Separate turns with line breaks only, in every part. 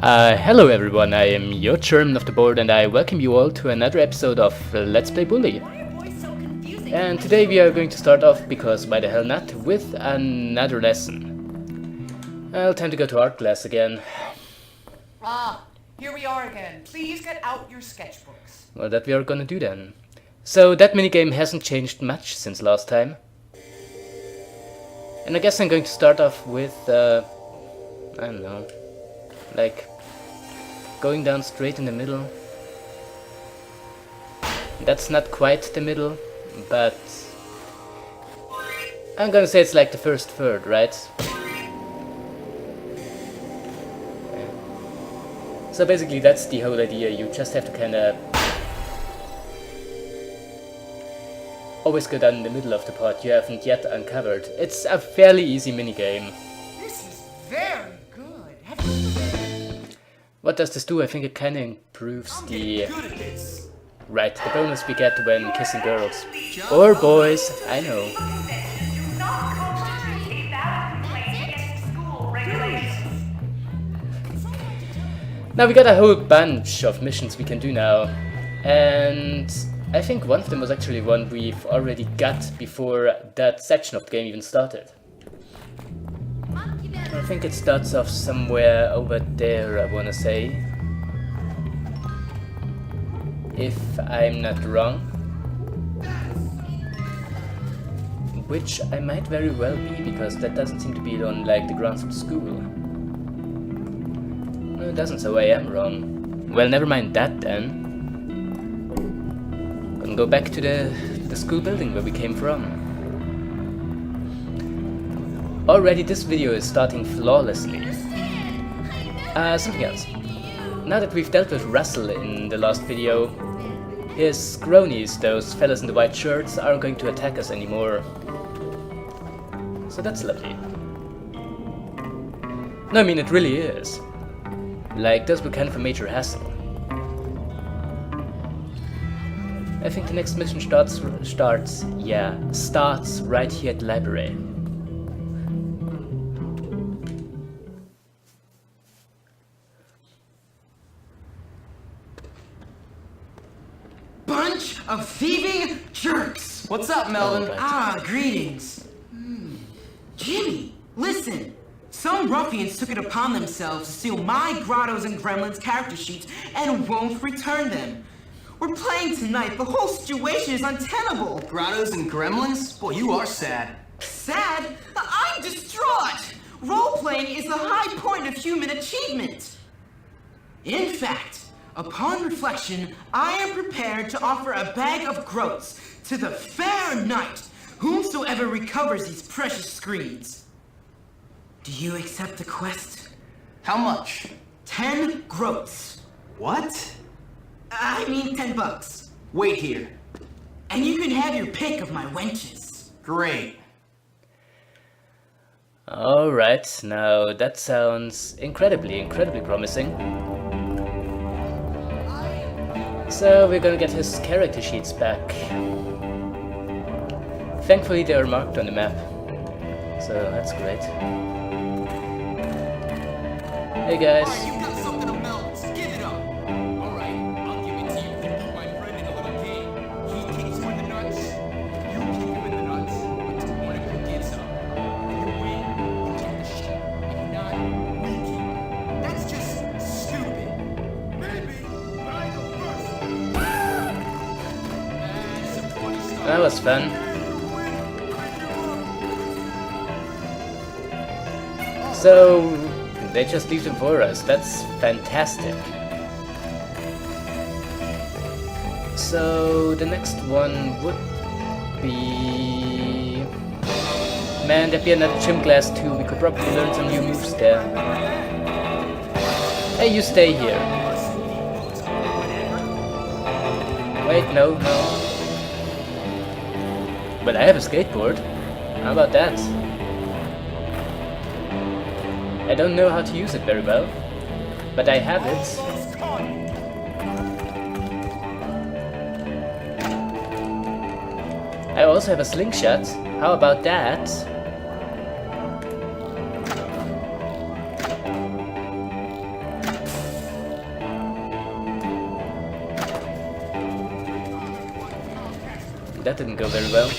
Hello everyone, I am your chairman of the board and I welcome you all to another episode of Let's Play Bully. And today we are going to start off, because why the hell not, with another lesson. Well, time to go to art class again.
Here we are again. Please get out your sketchbooks.
Well, that we are gonna do then. So that minigame hasn't changed much since last time. And I guess I'm going to start off with, I don't know, like going down straight in the middle. That's not quite the middle, but I'm gonna say it's like the first third, right? So basically that's the whole idea. You just have to kinda always go down in the middle of the part you haven't yet uncovered. It's a fairly easy minigame.
This is very good.
What does this do? I think it kinda improves the... Right, the bonus we get when kissing girls. Or boys, I know. Now we got a whole bunch of missions we can do now. And I think one of them was actually one we've already got before that section of the game even started. I think it starts off somewhere over there, I wanna say. If I'm not wrong. Which I might very well be, because that doesn't seem to be on like the grounds of the school. No, it doesn't, so I am wrong. Well, never mind that then. Gonna go back to the school building where we came from. Already this video is starting flawlessly. Something else. Now that we've dealt with Russell in the last video, his cronies, those fellas in the white shirts, aren't going to attack us anymore. So that's lovely. No, I mean it really is. Like, those were kind of a major hassle. I think the next mission starts right here at the library.
Bunch of thieving jerks!
What's up, Melvin?
Greetings. Jimmy, listen. Some ruffians took it upon themselves to steal my Grottos and Gremlins character sheets and won't return them. We're playing tonight. The whole situation is untenable.
Grottos and Gremlins? Boy, you are sad.
Sad? I'm distraught. Role-playing is the high point of human achievement. In fact, upon reflection, I am prepared to offer a bag of groats to the fair knight, whomsoever recovers these precious screens. Do you accept the quest?
How much?
10 groats.
What?
I mean $10.
Wait here.
And you can have your pick of my wenches.
Great.
Alright, now that sounds incredibly promising. So we're gonna get his character sheets back. Thankfully they are marked on the map, so that's great. Hey guys.
Alright, you got something to melt. Give it up. Alright, I'll give it to you. My friend in a little game. He kicks you in the nuts. You kick him in the nuts. Until one of you gets up. You win, you take the shit. If not, we keep it. That's just stupid. Maybe, but I know first.
That was fun. So they just leave them for us. That's fantastic. So the next one would be... Man, there'd be another gym class too. We could probably learn some new moves there. Hey, you stay here. Wait, no. But I have a skateboard. How about that? I don't know how to use it very well, but I have it. I also have a slingshot. How about that? That didn't go very well.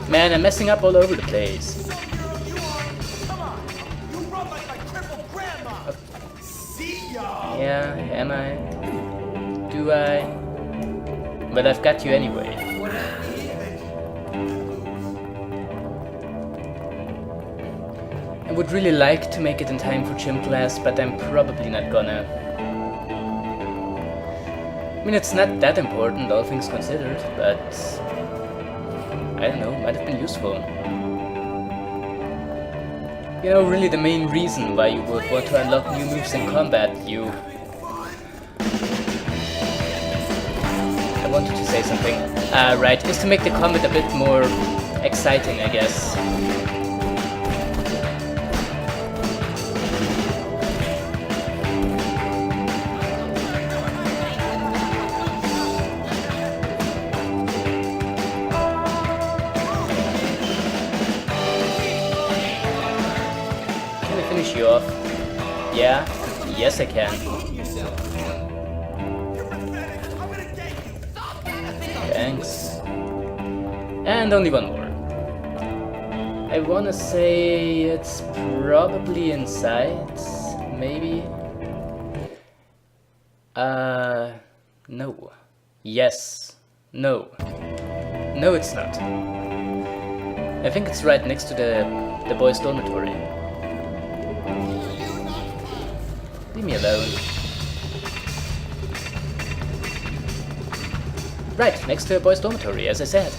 Man, I'm messing up all over the place. Yeah, am I? Do I? But I've got you anyway. I would really like to make it in time for gym class, but I'm probably not gonna. I mean, it's not that important, all things considered, but I don't know, might have been useful. You know, really the main reason why you would want to unlock new moves in combat, I wanted to say something. Right, is to make the combat a bit more exciting, I guess. Finish you off. Yeah? Yes, I can. Thanks. And only one more. I wanna say it's probably inside, maybe? No. Yes. No. No, it's not. I think it's right next to the boys' dormitory. Leave me alone. Right, next to a boys' dormitory, as I said.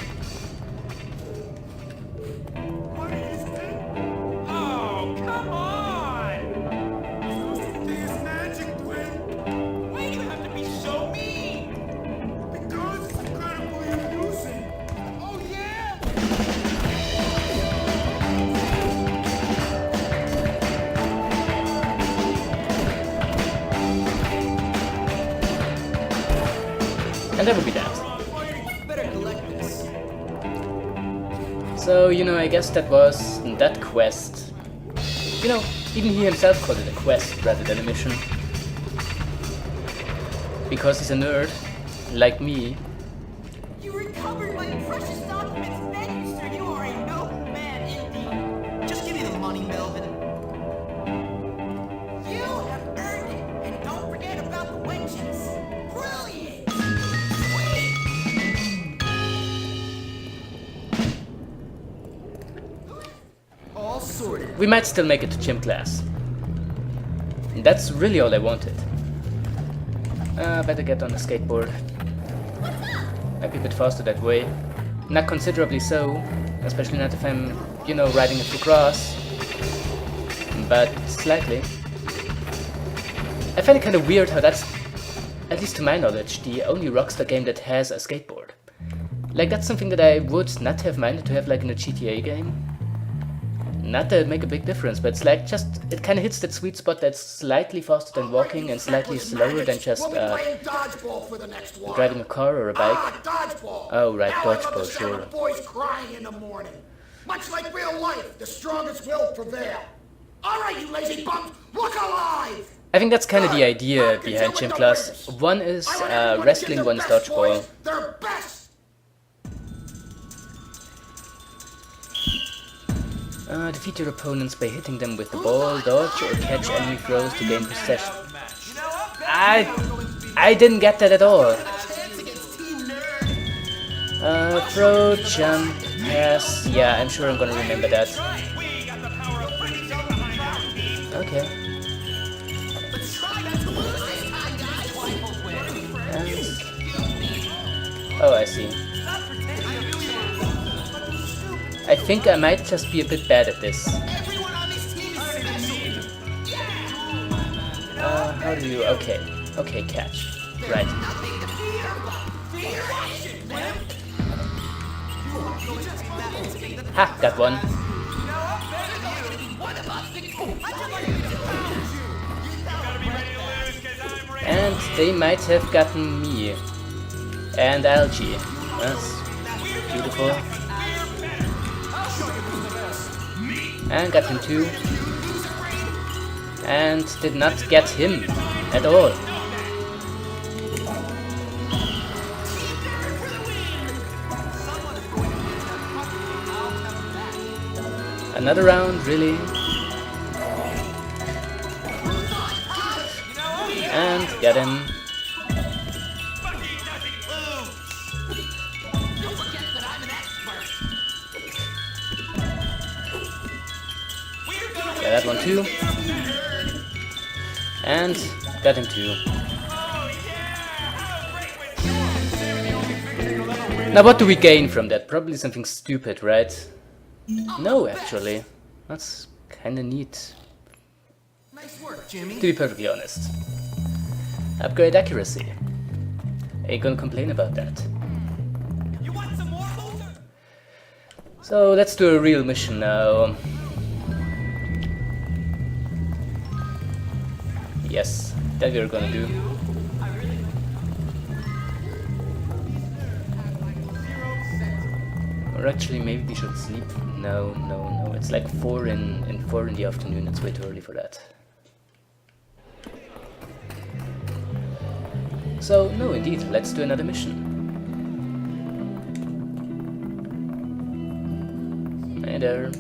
Oh, come on! There's magic, Gwen! Why do you have to be so mean? Because it's incredibly amusing. Oh, yeah?
And that would be that. So, you know, I guess that was that quest. You know, even he himself called it a quest rather than a mission. Because he's a nerd, like me.
You recovered my precious documents, thank you, sir. You are a noble man indeed. Just give me the money, Melvin.
You have earned it, and don't forget about the wenches. Brilliant!
All sorted.
We might still make it to gym class. And that's really all I wanted. Better get on the skateboard. Might be a bit faster that way. Not considerably so, especially not if I'm, you know, riding it across. But slightly. I find it kind of weird how that's, at least to my knowledge, the only Rockstar game that has a skateboard. Like, that's something that I would not have minded to have like in a GTA game. Not that it'd make a big difference, but it's like just, it kind of hits that sweet spot that's slightly faster than walking and slightly slower than just
dodgeball for the next one.
driving a car or a bike.
Dodgeball.
Oh, right,
Now I
dodgeball,
understand
sure.
the boys crying in the morning. Much like real life, the strongest will prevail. All right, you lazy bums, look alive.
I think that's kind of the idea behind gym class. One is wrestling, one is dodgeball.
Their best.
Defeat your opponents by hitting them with the ball, dodge, or catch enemy throws to gain possession. I didn't get that at all. Throw, jump, pass. Yeah, I'm sure I'm gonna remember that. Okay. And... oh, I see. I think I might just be a bit bad at this. How do you... okay. Okay, catch. Right. Ha! Got one. And they might have gotten me. And Algae. That's beautiful. And got him too. And did not get him at all. Another round, really? And get him. Get that one too. And got him too. Now what do we gain from that? Probably something stupid, right? No, actually. That's kinda neat.
Nice work, Jimmy.
To be perfectly honest. Upgrade accuracy. Ain't gonna complain about that.
You want some more, loser?
So let's do a real mission now. Yes, that we're gonna do. Or actually, maybe we should sleep. No. It's like 4 in the afternoon. It's way too early for that. So no, indeed, let's do another mission. Hey there.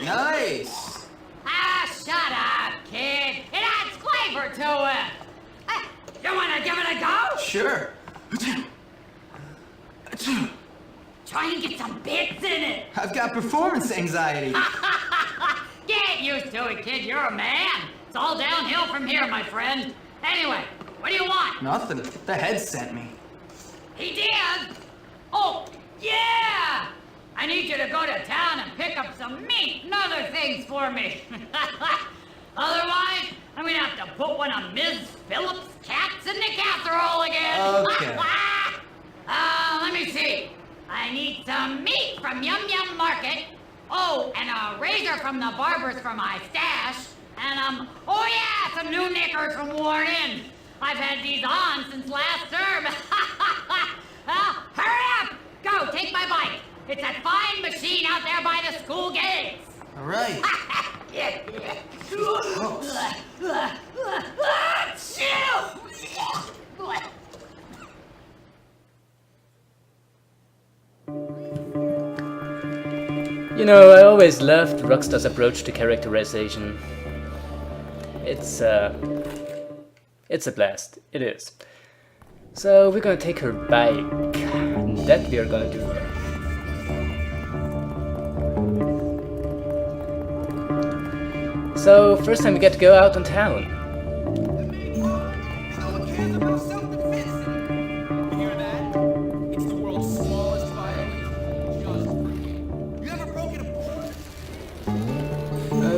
Nice.
Ah, shut up, kid. It adds flavor to it. You wanna give it a go?
Sure.
Try and get some bits in it.
I've got performance anxiety.
Get used to it, kid. You're a man. It's all downhill from here, my friend. Anyway, what do you want?
Nothing. The head sent me.
He did? Oh, yeah! I need you to go to town and pick up some meat and other things for me. Otherwise, I'm gonna have to put one of Ms. Phillips' cats in the casserole again.
Okay.
Let me see. I need some meat from Yum Yum Market. Oh, and a razor from the barbers for my stash. And, oh yeah, some new knickers from Worn In. I've had these on since last term. Hurry up! Go, take my bike. It's that fine machine out there by the school gates.
All right.
You know, I always loved Rockstar's approach to characterization. It's a blast. It is. So we're gonna take her bike. That we are gonna do. So first time we get to go out on town.
No one cares about self-defense.
You hear that? It's the world's smallest violin. Just for you.
You ever broken a...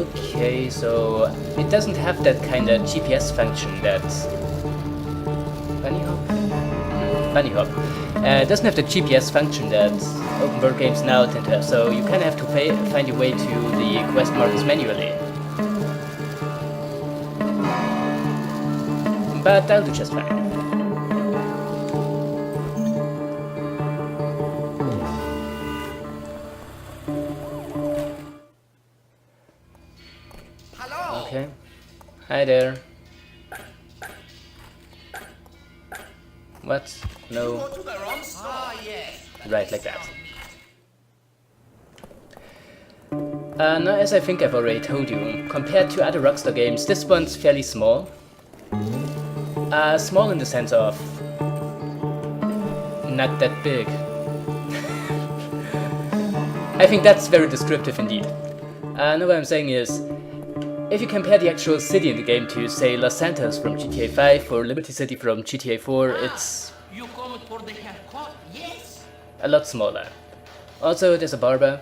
Okay, so it doesn't have that kind of GPS function that Bunny Hop. It doesn't have the GPS function that open world games now tend to have, so you kind of have to find your way to the quest markers manually. But that'll do just fine.
Hello?
Okay. Hi there. What? No.
Go to the wrong store. Ah, yes.
Right, like that. Now, as I think I've already told you, compared to other Rockstar games, this one's fairly small. Small in the sense of not that big. I think that's very descriptive indeed. Now what I'm saying is, if you compare the actual city in the game to, say, Los Santos from GTA 5 or Liberty City from GTA 4, it's
You come for the haircut? Yes.
a lot smaller. Also, there's a barber.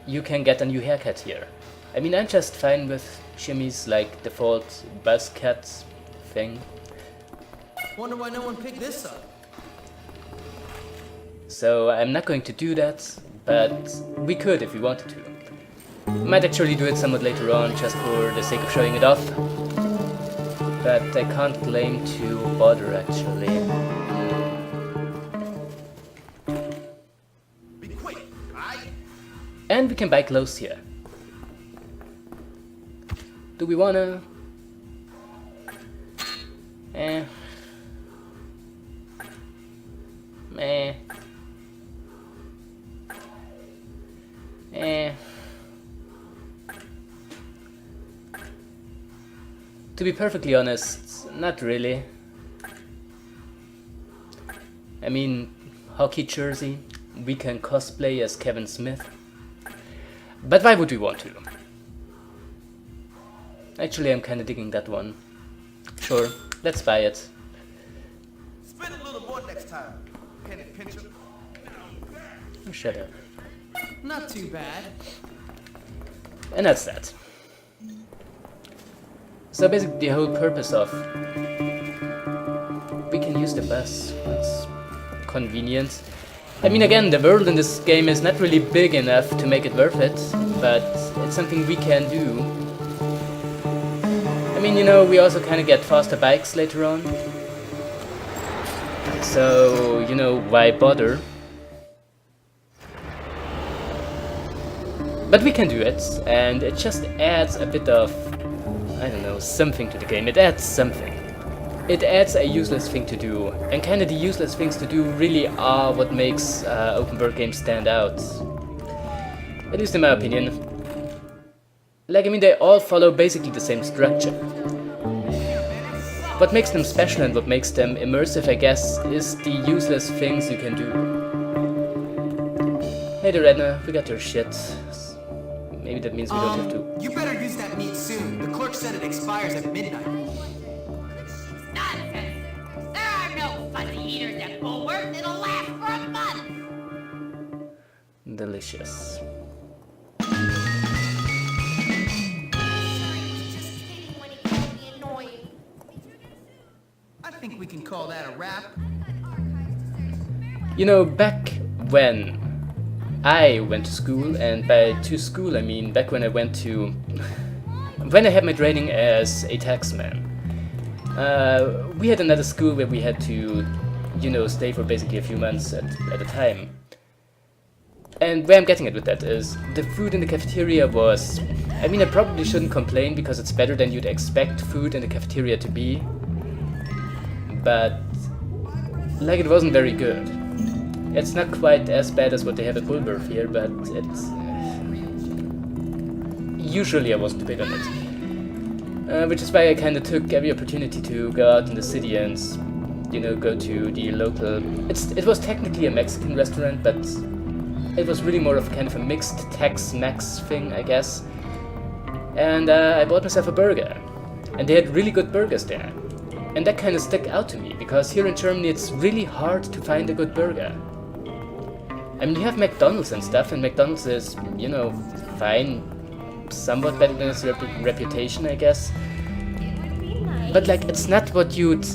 You can get a new haircut here. I mean, I'm just fine with Jimmy's, like, default buzz cut thing.
Wonder why no one picked this up.
So I'm not going to do that, but we could if we wanted to. Might actually do it somewhat later on, just for the sake of showing it off. But I can't claim to bother, actually.
Be quick, right?
And we can buy clothes here. Do we wanna? To be perfectly honest, not really. I mean, hockey jersey, we can cosplay as Kevin Smith. But why would we want to? Actually, I'm kinda digging that one. Sure, let's buy it.
Spit a little more next time. Can it pinch him?
Oh, shut up.
Not too bad.
And that's that. So basically the whole purpose of we can use the bus. It's convenient. I mean, again, the world in this game is not really big enough to make it worth it, but it's something we can do. I mean, you know, we also kind of get faster bikes later on. So, you know, why bother? But we can do it, and it just adds a bit of, I don't know, something to the game. It adds something. It adds a useless thing to do, and kind of the useless things to do really are what makes open world games stand out. At least in my opinion. Like, I mean, they all follow basically the same structure. What makes them special and what makes them immersive, I guess, is the useless things you can do. Hey there, Edna, we got your shit. Maybe that means we don't have to.
You better use that meat soon. The clerk said it expires at midnight.
Nonsense! There are no fuzzy eaters at Bullworth. It'll last for a month.
Delicious.
I think we can call that a wrap.
You know, back when I went to school, and by to school I mean back when I went to... when I had my training as a taxman. We had another school where we had to, you know, stay for basically a few months at a time. And where I'm getting at with that is, the food in the cafeteria was... I mean, I probably shouldn't complain because it's better than you'd expect food in the cafeteria to be. But, like, it wasn't very good. It's not quite as bad as what they have at Bullworth here, but it's... usually I wasn't too big on it. Which is why I kind of took every opportunity to go out in the city and, you know, go to the local... It was technically a Mexican restaurant, but it was really more of kind of a mixed Tex-Mex thing, I guess. And I bought myself a burger. And they had really good burgers there. And that kind of stuck out to me, because here in Germany it's really hard to find a good burger. I mean, you have McDonald's and stuff, and McDonald's is, you know, fine, somewhat better than its reputation, I guess. But, like, it's not what you'd...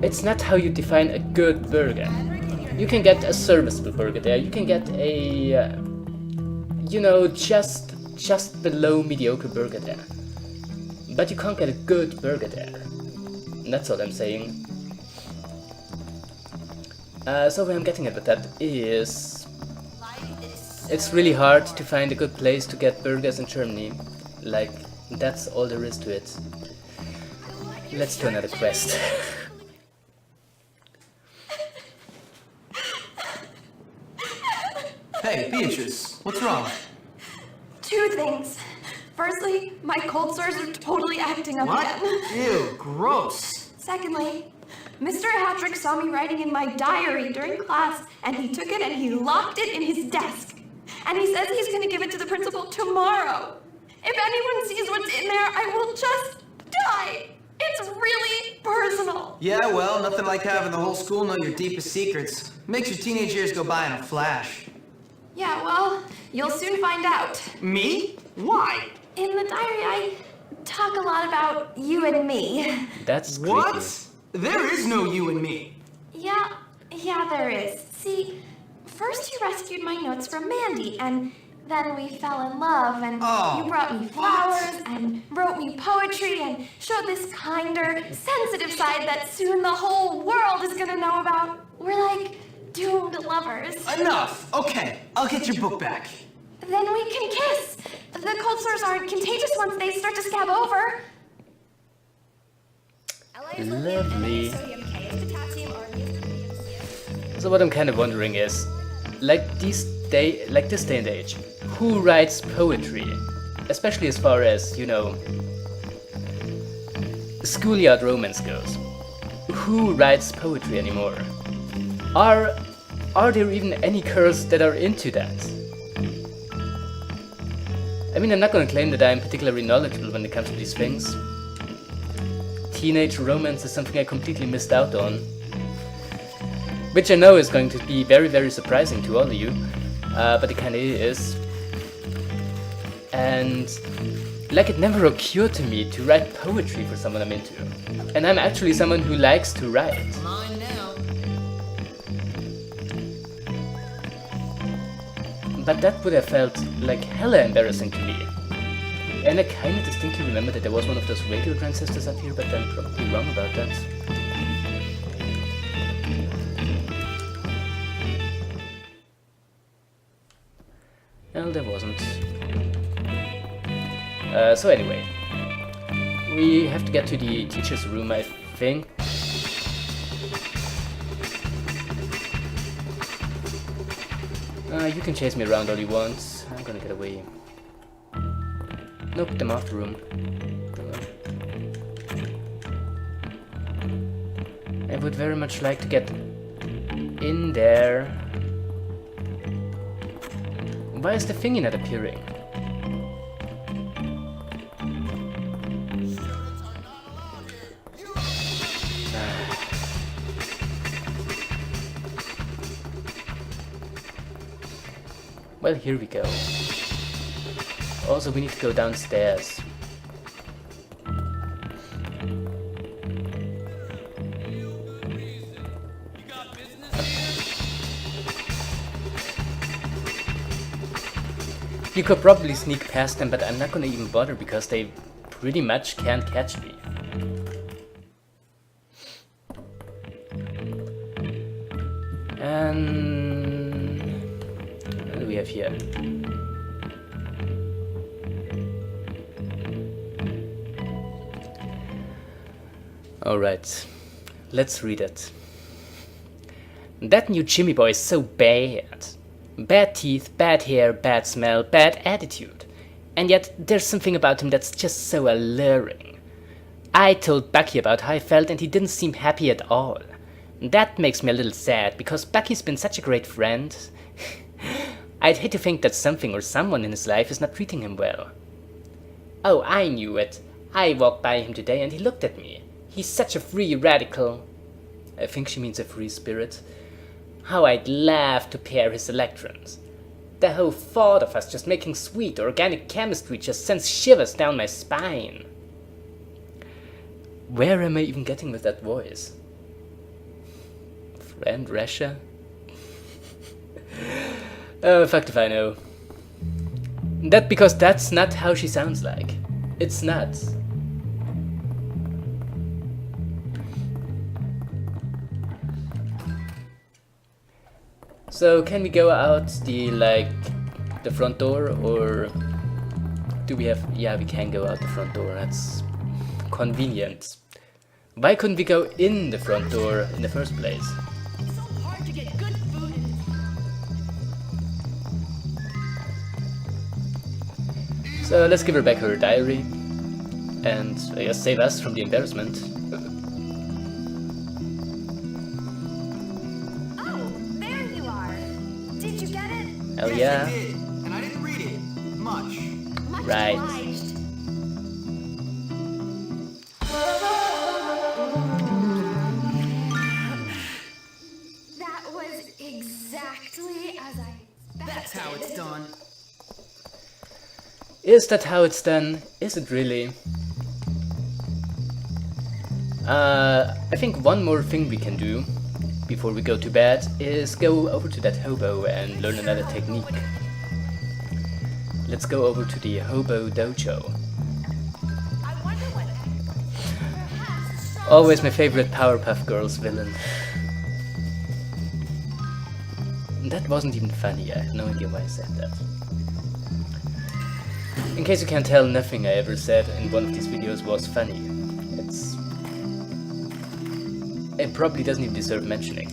It's not how you define a good burger. You can get a serviceable burger there, you can get a... you know, just below mediocre burger there. But you can't get a good burger there. And that's all I'm saying. So where I'm getting at with that is... it's really hard to find a good place to get burgers in Germany. Like, that's all there is to it. Let's do another quest.
Hey, Beatrice, what's wrong?
Two things. Firstly, my cold sores are totally acting up again.
Ew, gross.
Secondly, Mr. Hattrick saw me writing in my diary during class, and he took it and he locked it in his desk. And he says he's going to give it to the principal tomorrow. If anyone sees what's in there, I will just die. It's really personal.
Yeah, well, nothing like having the whole school know your deepest secrets. Makes your teenage years go by in a flash.
Yeah, well, you'll soon find out.
Me? Why?
In the diary, I talk a lot about you and me.
That's creepy.
What? There is no you and me.
Yeah, there is. See, first you rescued my notes from Mandy, and then we fell in love, and you brought me flowers, and wrote me poetry, and showed this kinder, sensitive side that soon the whole world is gonna know about. We're like doomed lovers.
Enough. Okay, I'll get your book back.
Then we can kiss. The cold sores aren't contagious once they start to scab over.
Lovely. So what I'm kind of wondering is, like this day and age, who writes poetry? Especially as far as, you know, schoolyard romance goes, who writes poetry anymore? Are there even any girls that are into that? I mean, I'm not gonna claim that I'm particularly knowledgeable when it comes to these things. Teenage romance is something I completely missed out on, which I know is going to be very, very surprising to all of you, but it kinda is. And like, it never occurred to me to write poetry for someone I'm into. And I'm actually someone who likes to write.
Mine now.
But that would have felt like hella embarrassing to me. And I kinda distinctly remember that there was one of those radio transistors up here, but I'm probably wrong about that. Well, there wasn't. So anyway, we have to get to the teacher's room, I think. You can chase me around all you want. I'm gonna get away. Nope, the master room. I would very much like to get in there. Why is the thingy not appearing? Well, here we go. Also, we need to go downstairs. You could probably sneak past them, but I'm not gonna even bother because they pretty much can't catch me. And what do we have here? Alright, let's read it. That new Jimmy boy is so bad. Bad teeth, bad hair, bad smell, bad attitude. And yet there's something about him that's just so alluring. I told Bucky about how I felt and he didn't seem happy at all. That makes me a little sad because Bucky's been such a great friend. I'd hate to think that something or someone in his life is not treating him well. Oh, I knew it. I walked by him today and he looked at me. He's such a free radical. I think she means a free spirit. How I'd laugh to pair his electrons. The whole thought of us just making sweet organic chemistry just sends shivers down my spine. Where am I even getting with that voice? Friend Rasha? Oh, fuck if I know. That because that's not how she sounds like. It's not. So can we go out the front door, or do we have... Yeah, we can go out the front door, that's convenient. Why couldn't we go in the front door in the first place?
It's so hard to get good food in
So let's give her back her diary, and I guess save us from the embarrassment.
Oh, there you are. Did you get it?
Hell
Yes,
yeah.
I did, and I didn't read it much.
Much
Right.
obliged. That was exactly as I expected.
That's how it's done.
Is that how it's done? Is it really? I think one more thing we can do before we go to bed is go over to that hobo and learn another technique. Let's go over to the Hobo Dojo.
I wonder what
Always my favorite Powerpuff Girls villain. That wasn't even funny, I have no idea why I said that. In case you can't tell, nothing I ever said in one of these videos was funny. It probably doesn't even deserve mentioning.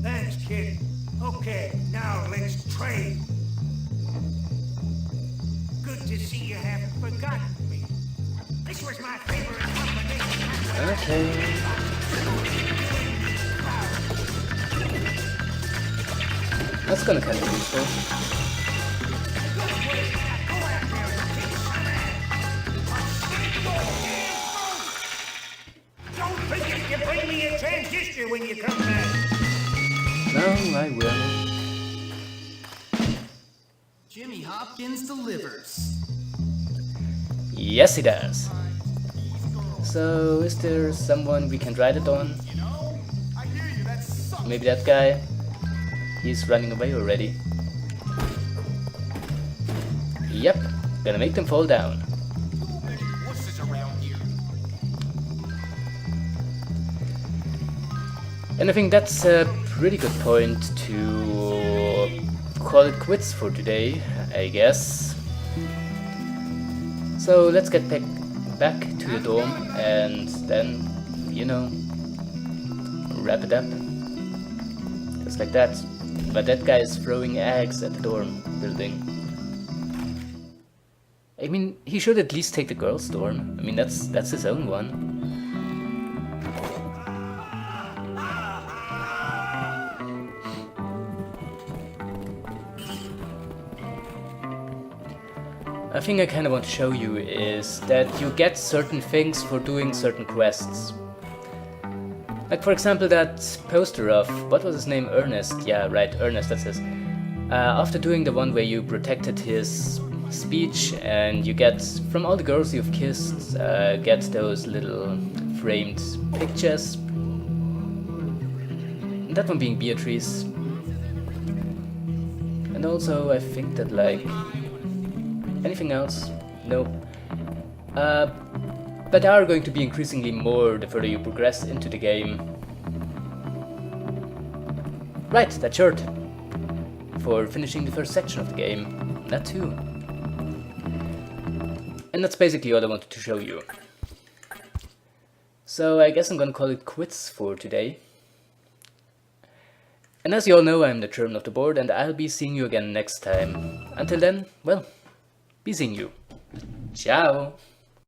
Thanks, kid. Okay, now let's train. Good to see you haven't forgotten me. This was my favorite combination.
Okay. That's gonna kind of be useful.
Don't forget to bring me a transistor when you come back.
No, I will.
Jimmy Hopkins delivers.
Yes, he does. So, is there someone we can ride it on? Maybe that guy? He's running away already. Yep, gonna make them fall down.
Wusses around here.
And I think that's a pretty good point to call it quits for today, I guess. So let's get back to the dorm and then, you know, wrap it up. Just like that. But that guy is throwing eggs at the dorm building. I mean, he should at least take the girls' dorm. I mean, that's his own one. A thing I kind of want to show you is that you get certain things for doing certain quests. Like for example that poster of, what was his name, Ernest? Yeah, right, Ernest, that's his. After doing the one where you protected his speech and you get, from all the girls you've kissed, get those little framed pictures. And that one being Beatrice. And also I think that like, anything else? No. But there are going to be increasingly more the further you progress into the game. Right, that's short. For finishing the first section of the game. That too. And that's basically all I wanted to show you. So I guess I'm gonna call it quits for today. And as you all know, I'm the chairman of the board and I'll be seeing you again next time. Until then, well, be seeing you. Ciao!